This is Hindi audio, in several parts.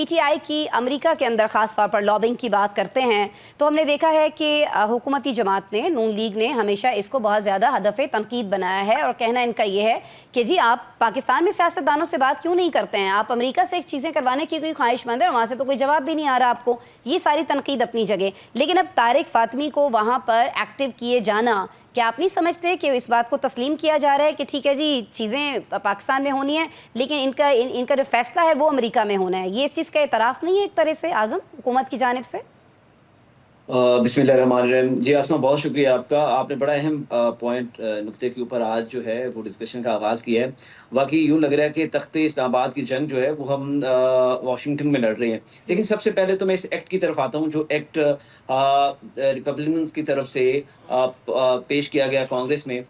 पीटीआई की अमेरिका के अंदर ख़ास तौर पर लॉबिंग की बात करते हैं तो हमने देखा है कि हुकूमती जमात ने, नून लीग ने हमेशा इसको बहुत ज़्यादा हदफ़ तनकीद बनाया है और कहना इनका ये है कि जी आप पाकिस्तान में सियासतदानों से बात क्यों नहीं करते हैं, आप अमेरिका से चीज़ें करवाने की कोई ख्वाहिशमंद है और वहाँ से तो कोई जवाब भी नहीं आ रहा आपको। ये सारी तनकीद अपनी जगह, लेकिन अब तारिक फ़ातमी को वहाँ पर एक्टिव किए जाना, क्या आप नहीं समझते कि इस बात को तस्लीम किया जा रहा है कि ठीक है जी चीज़ें पाकिस्तान में होनी है लेकिन इनका जो फैसला है वो अमेरिका में होना है? ये इस चीज़ का एतराफ़ नहीं है एक तरह से आज़म हुकूमत की जानिब से? बिस्मिल्लाहिर्रहमानिर्रहीम। जी आसमा, बहुत शुक्रिया आपका। आपने बड़ा अहम पॉइंट नुक्ते के ऊपर आज जो है वो डिस्कशन का आगाज़ किया है। वाक़ई यूँ लग रहा है कि तख्ते इस्लामाबाद की जंग जो है वो हम वाशिंगटन में लड़ रहे हैं। लेकिन सबसे पहले तो मैं इस एक्ट की तरफ आता हूँ जो एक्ट रिपब्लिकन्स की तरफ से पेश किया गया कांग्रेस में।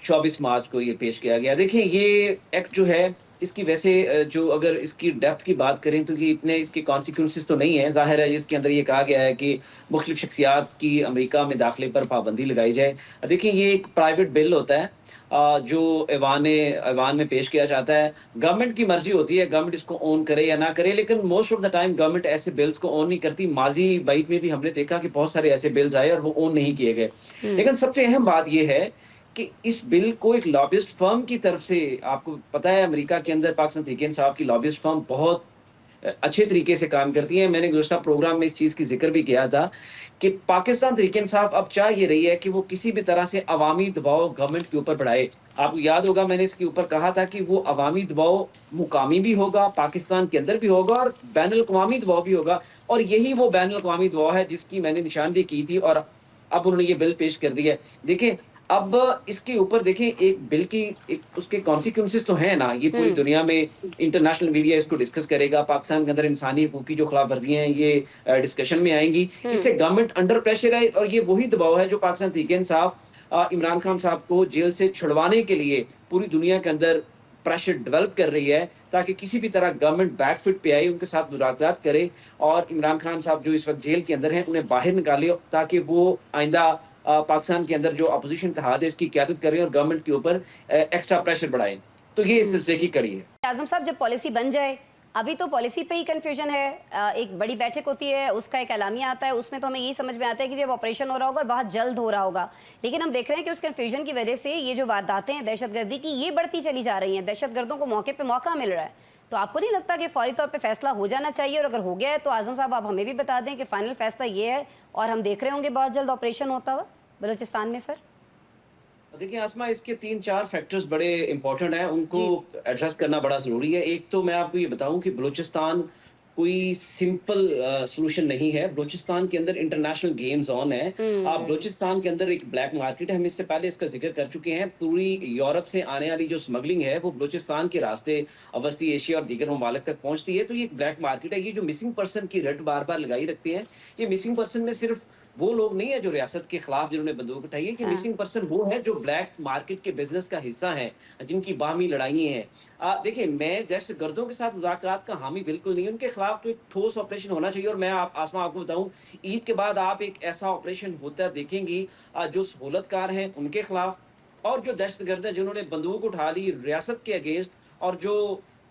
24 मार्च को ये पेश किया गया। देखिए ये एक्ट जो है इसकी वैसे जो अगर इसकी डेप्थ की बात करें तो ये इतने इसके कॉन्सिक्वेंसेस तो नहीं है। ज़ाहिर है इसके अंदर ये कहा गया है कि मुख्तलिफ शख्सियात की अमेरिका में दाखिले पर पाबंदी लगाई जाए। देखिए ये एक प्राइवेट बिल होता है जो ऐवान में पेश किया जाता है। गवर्नमेंट की मर्ज़ी होती है, गवर्नमेंट इसको ओन करे या ना करे, लेकिन most of the time government ऐसे बिल्स को ओन नहीं करती। माज़ी बाईत में भी हमने देखा कि बहुत सारे ऐसे बिल्स आए और वो ओन नहीं किए गए। हुँ। लेकिन सबसे अहम बात ये है कि इस बिल को एक लॉबिस्ट फर्म की तरफ से, आपको पता है अमेरिका के अंदर पाकिस्तान तहरीक इंसाफ की लॉबिस्ट फर्म बहुत अच्छे तरीके से काम करती है। मैंने गुज़श्ता प्रोग्राम में इस चीज़ की ज़िक्र भी किया था कि पाकिस्तान तहरीक इंसाफ अब चाह ये रही है कि वो किसी भी तरह से अवामी दबाव गवर्नमेंट के ऊपर बढ़ाए। आपको याद होगा मैंने इसके ऊपर कहा था कि वो अवामी दबाव मुकामी भी होगा, पाकिस्तान के अंदर भी होगा और बैनुल-अक़वामी दबाव भी होगा। और यही वो बैनुल-अक़वामी दबाव है जिसकी मैंने निशानदेही की थी और अब उन्होंने ये बिल पेश कर दिया है। देखिए अब इसके ऊपर देखें, एक बिल की एक उसके कॉन्सिक्वेंसेस तो हैं ना, ये पूरी हुँ। दुनिया में इंटरनेशनल मीडिया इसको डिस्कस करेगा। पाकिस्तान के अंदर इंसानी हकूक की जो खिलाफ-वर्जियाँ हैं ये डिस्कशन में आएँगी। हुँ। इससे गवर्नमेंट अंडर प्रेशर है और ये वही दबाव है जो पाकिस्तान तहरीक-ए-इंसाफ इमरान खान साहब को जेल से छुड़वाने के लिए पूरी दुनिया के अंदर प्रेशर डेवलप कर रही है, ताकि किसी भी तरह गवर्नमेंट बैक फुट पे आए, उनके साथ मुज़ाकरात करे और इमरान खान साहब जो इस वक़्त जेल के अंदर हैं, उन्हें बाहर निकाले ताकि वो आइंदा पाकिस्तान के अंदर जो अपोज़िशन इत्तेहाद है इसकी क़यादत करें और गवर्नमेंट के ऊपर एक्स्ट्रा प्रेशर बढ़ाएँ। तो ये इस हुँ। सिलसिले की कड़ी है। आज़म साहब जब पॉलिसी बन जाए, अभी तो पॉलिसी पे ही कन्फ्यूजन है। एक बड़ी बैठक होती है, उसका एक एलामिया आता है, उसमें तो हमें यही समझ में आता है कि जब ऑपरेशन हो रहा होगा और बहुत जल्द हो रहा होगा। लेकिन हम देख रहे हैं कि उस कन्फ्यूजन की वजह से ये जो वारदातें हैं दहशतगर्दी की, ये बढ़ती चली जा रही हैं। दहशतगर्दों को मौके पे मौका मिल रहा है। तो आपको नहीं लगता कि फौरी तौर पे फैसला हो जाना चाहिए? और अगर हो गया है तो आज़म साहब आप हमें भी बता दें कि फाइनल फैसला ये है और हम देख रहे होंगे बहुत जल्द ऑपरेशन होता हुआ बलूचिस्तान में सर? देखिए आसमा, इसके 3-4 फैक्टर्स बड़े इंपॉर्टेंट हैं, उनको जी। एड्रेस करना बड़ा ज़रूरी है। एक तो मैं आपको ये बताऊँ कि बलूचिस्तान कोई सिंपल सॉल्यूशन नहीं है। बलूचिस्तान के अंदर इंटरनेशनल गेम्स ऑन है। हुँ। बलूचिस्तान के अंदर एक ब्लैक मार्केट है, हम इससे पहले इसका ज़िक्र कर चुके हैं। पूरी यूरोप से आने वाली जो स्मगलिंग है, वो बलूचिस्तान के रास्ते वस्ती एशिया और दीगर ममालिक तक पहुँचती है। तो ये एक ब्लैक मार्केट है। ये जो मिसिंग पर्सन की रट बार-बार लगाई रखते हैं, ये मिसिंग पर्सन में सिर्फ़ वो लोग नहीं है जो रियासत के खिलाफ जिन्होंने बंदूक उठाई है, कि हाँ। मिसिंग पर्सन वो है जो ब्लैक मार्केट के बिजनेस का हिस्सा हैं, जिनकी बाहमी लड़ाइयाँ हैं। देखिए मैं दहशतगर्दों के साथ मुज़ाकरात का हामी बिल्कुल नहीं हूँ, उनके खिलाफ तो एक ठोस ऑपरेशन होना चाहिए। और मैं आप आसमा आपको बताऊँ, ईद के बाद आप एक ऐसा ऑपरेशन होता देखेंगी जो सहूलतकार हैं उनके खिलाफ और जो दहशतगर्द हैं जिन्होंने बंदूक उठा ली रियासत के अगेंस्ट और जो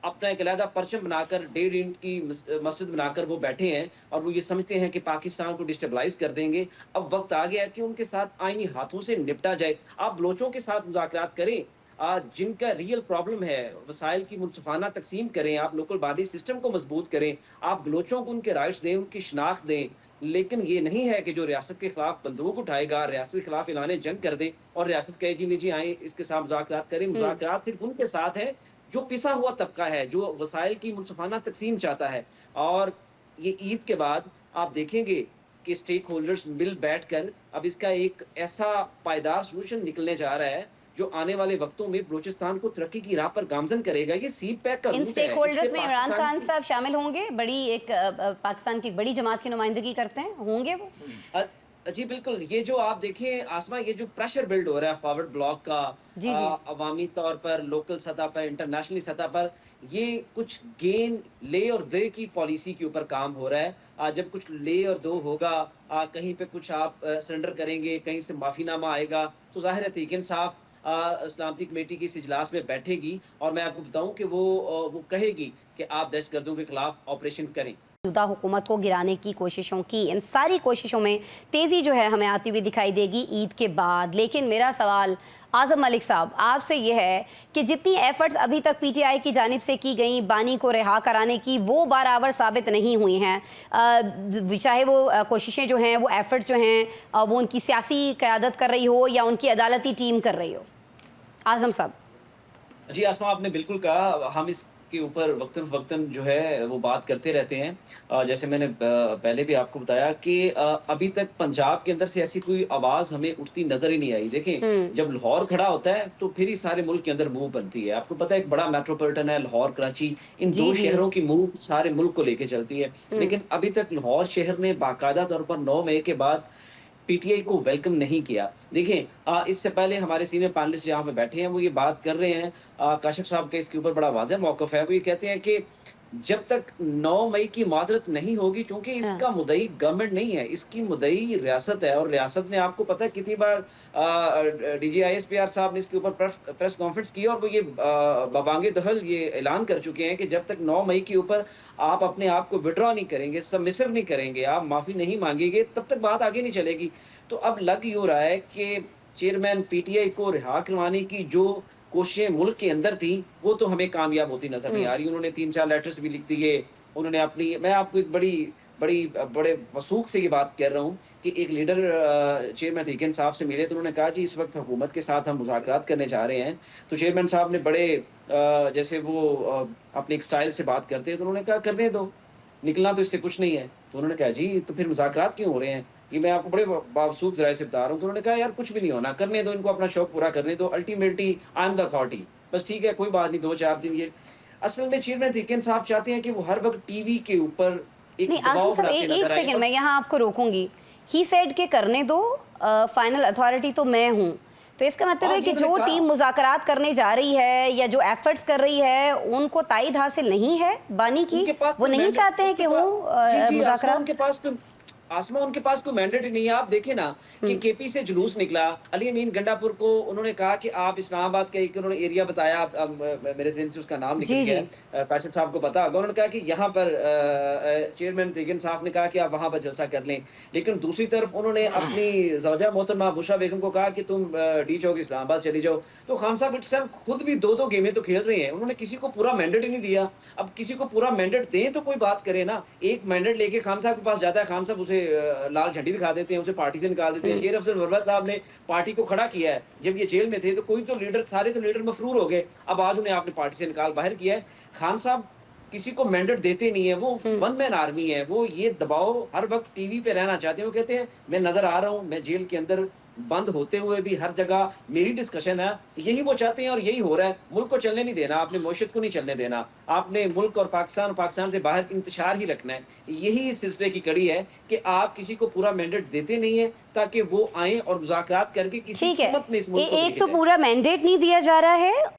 अपना एक अलहदा परचम बनाकर 1.5 इंच की मस्जिद बनाकर वो बैठे हैं और वो ये समझते हैं कि पाकिस्तान को डिस्टेबलाइज कर देंगे। अब वक्त आ गया है कि उनके साथ आईनी हाथों से निपटा जाए। आप बलोचों के साथ मुज़ाकरात करें, जिनका रियल प्रॉब्लम है, वसाइल की मुनसिफाना तकसीम करें, आप लोकल बॉडी सिस्टम को मजबूत करें, आप बलोचों को उनके राइट्स दें, उनकी शनाख्त दें। लेकिन ये नहीं है कि जो रियासत के खिलाफ बंदूक उठाएगा, रियासत के खिलाफ ऐलान जंग कर दे और रियासत कहे जी नहीं जी आए इसके साथ मुज़ाकरात करें। हुँ। मुज़ाकरात सिर्फ उनके साथ है जो पिसा हुआ तबका है, जो वसाइल की मुनसिफाना तकसीम चाहता है। और ये ईद के बाद आप देखेंगे कि स्टेक होल्डर्स मिल बैठकर अब इसका एक ऐसा पायदार सॉल्यूशन निकलने जा रहा है जो आने वाले वक्तों में बलूचिस्तान को तरक्की की राह पर गामजन करेगा। ये सीप पैक का इन रूट स्टेक है, इससे होल्डर्स में इमरान पाकिस्तान खान की साहब शामिल होंगे? बड़ी एक पाकिस्तान की एक बड़ी जमात की नुमाइंदगी करते हैं, होंगे वो? अ, जी बिल्कुल, ये जो आप देखें आसमा, ये जो प्रेशर बिल्ड हो रहा है फॉरवर्ड ब्लॉक का जी, जी। अवामी तौर पर, लोकल सतह पर, इंटरनेशनली सतह पर, ये कुछ गेन ले और दे की पॉलिसी के ऊपर काम हो रहा है। जब कुछ ले और दो होगा, कहीं पे कुछ आप सरेंडर करेंगे, कहीं से माफीनामा आएगा, तो ज़ाहिर है तहरीक इंसाफ सलामती कमेटी की इस इजलास में बैठेगी और मैं आपको बताऊं कि वो कहेगी कि आप दहशतगर्दों के खिलाफ ऑपरेशन करें। मौजूदा हुकूमत को गिराने की कोशिशों की, इन सारी कोशिशों में तेज़ी जो है हमें आती हुई दिखाई देगी ईद के बाद। लेकिन मेरा सवाल आज़म मलिक साहब आपसे ये है कि जितनी एफर्ट्स अभी तक पीटीआई की जानिब से की गई बानी को रिहा कराने की, वो बाराबर साबित नहीं हुई हैं। चाहे वो कोशिशें जो हैं, वो एफर्ट्स जो हैं, वो उनकी सियासी क़यादत कर रही हो या उनकी अदालती टीम कर रही हो। आज़म साहब। जी, आसमा आपने बिल्कुल कहा, हम इसके ऊपर वक़्तन-फ़वक़्तन जो है वो बात करते रहते हैं। जैसे मैंने पहले भी आपको बताया कि अभी तक पंजाब के अंदर से ऐसी कोई आवाज़ हमें उठती नज़र ही नहीं आई। देखें, जब लाहौर खड़ा होता है तो फिर ही सारे मुल्क के अंदर मूव बनती है। आपको पता है एक बड़ा मेट्रोपॉलिटन है लाहौर, कराची, इन जी 2 जी। शहरों की मूव सारे मुल्क को लेके चलती है। लेकिन अभी तक लाहौर शहर ने बाकायदा तौर पर 9 मई के बाद पीटीआई को वेलकम नहीं किया। देखें, इससे पहले हमारे सीनियर पैनलिस्ट जहाँ पे बैठे हैं वो ये बात कर रहे हैं, काशिफ साहब का इसके ऊपर बड़ा वाज़ेह मौक़िफ़ है। वो ये कहते हैं कि जब तक 9 मई की मुआदरत नहीं होगी, चूँकि हाँ। इसका मुद्दई गवर्नमेंट नहीं है, इसकी मुद्दई रियासत है और रियासत ने आपको पता है कितनी बार डीजी आईएसपीआर साहब ने इसके ऊपर प्रेस कॉन्फ्रेंस की और वो ये बबांगे दखल ये ऐलान कर चुके हैं कि जब तक 9 मई के ऊपर आप अपने आप को विथड्रॉ नहीं करेंगे, सबमिसिव नहीं करेंगे, आप माफ़ी नहीं माँगेंगे, तब तक बात आगे नहीं चलेगी। तो अब लग यूँ रहा है कि चेयरमैन पीटीआई को रिहा करवाने की जो कोशिशें मुल्क के अंदर थी, वो तो हमें कामयाब होती नज़र नहीं आ रही। उन्होंने 3-4 लेटर्स भी लिख दिए। उन्होंने अपनी, मैं आपको एक बड़े वसूख से ये बात कह रहा हूँ कि एक लीडर चेयरमैन तरीक़न साहब से मिले तो उन्होंने कहा जी इस वक़्त हुकूमत के साथ हम मुज़ाकरात करने जा रहे हैं। तो चेयरमैन साहब ने बड़े जैसे वो अपने एक स्टाइल से बात करते हैं तो उन्होंने कहा करने दो, निकलना तो इससे कुछ नहीं है। तो उन्होंने कहा जी तो फिर मुज़ाकरात क्यों हो रहे हैं? ये मैं आपको बड़े बावसूख ज़राए से बता रहा हूँ। तो उन्होंने कहा यार कुछ भी नहीं होना, करने दो इनको, अपना शौक पूरा करने दो। Ultimately I am the authority, बस ठीक है कोई बात नहीं, 2-4 दिन ये असल में चेयरमैन तरीक़न साहब चाहते हैं कि वो हर वक़्त टीवी के ऊपर एक नहीं आज़म दबाव साहब बनाते एक नज़र आएँ। सेकंड मैं यहाँ आपको रोकूंगी। ही सेड के करने दो, फाइनल अथॉरिटी तो मैं हूँ। तो इसका मतलब हाँ, है ये कि उन्होंने जो कहा। टीम मुज़ाकरात करने जा रही है या जो एफर्ट्स कर रही है उनको तायद हासिल नहीं है बानी की, उनके पास वो तो नहीं मैंडेट चाहते हैं कि हो जी, मुज़ाकरात। आसमा उनके पास कोई मैंडेट ही नहीं है। आप देखें ना कि केपी से जुलूस निकला, अली अमीन गंडापुर को उन्होंने कहा कि आप इस्लामाबाद का एक उन्होंने एरिया बताया, मेरे ज़हन से उसका नाम निकल जी गया जी। है, काशिफ साहब को पता होगा। उन्होंने कहा कि यहाँ पर चेयरमैन तरीक़न साहब ने कहा कि आप वहाँ पर जलसा कर लें। लेकिन दूसरी तरफ उन्होंने अपनी ज़ौजा मोहतरमा बुशरा बेगम को कहा कि तुम डी चौक इस्लामाबाद चली जाओ। तो खान साहब इटसेल्फ खुद भी 2-2 गेमें तो खेल रहे हैं। उन्होंने किसी को पूरा मैंडेट ही नहीं दिया। अब किसी को पूरा मैंडेट दें तो कोई बात करे ना। एक मैंडेट लेके खान साहब के पास जाता है, खान साहब उसे लाल झंडी दिखा देते हैं, उसे पार्टी से निकाल देते हैं। शेर अफजल वर्मा साहब ने पार्टी को खड़ा किया है। जब ये जेल में थे तो कोई तो लीडर, सारे तो लीडर मफरूर हो गए। अब आज उन्हें आपने पार्टी से निकाल बाहर किया है। खान साहब किसी को मैंडेट देते नहीं है, वो वन मैन आर्मी है। वो ये दबाव हर वक़्त टीवी पे रहना चाहते हैं। वो कहते हैं मैं नज़र आ रहा हूँ, मैं जेल के अंदर बंद होते हुए भी हर जगह मेरी डिस्कशन है। यही वो चाहते हैं और यही हो रहा है। मुल्क को चलने नहीं देना, आपने मईशत को नहीं चलने देना। आपने मुल्क और पाकिस्तान से बाहर इंतशार ही रखना है। यही इस सिलसिले की कड़ी है कि आप किसी को पूरा मैंडेट देते नहीं है ताकि वो आएँ और मुज़ाकरात करके किसी ठीक है, सूरत में इस मुल्क को एक लेके तो जाएँ। पूरा मैंडेट नहीं दिया जा रहा है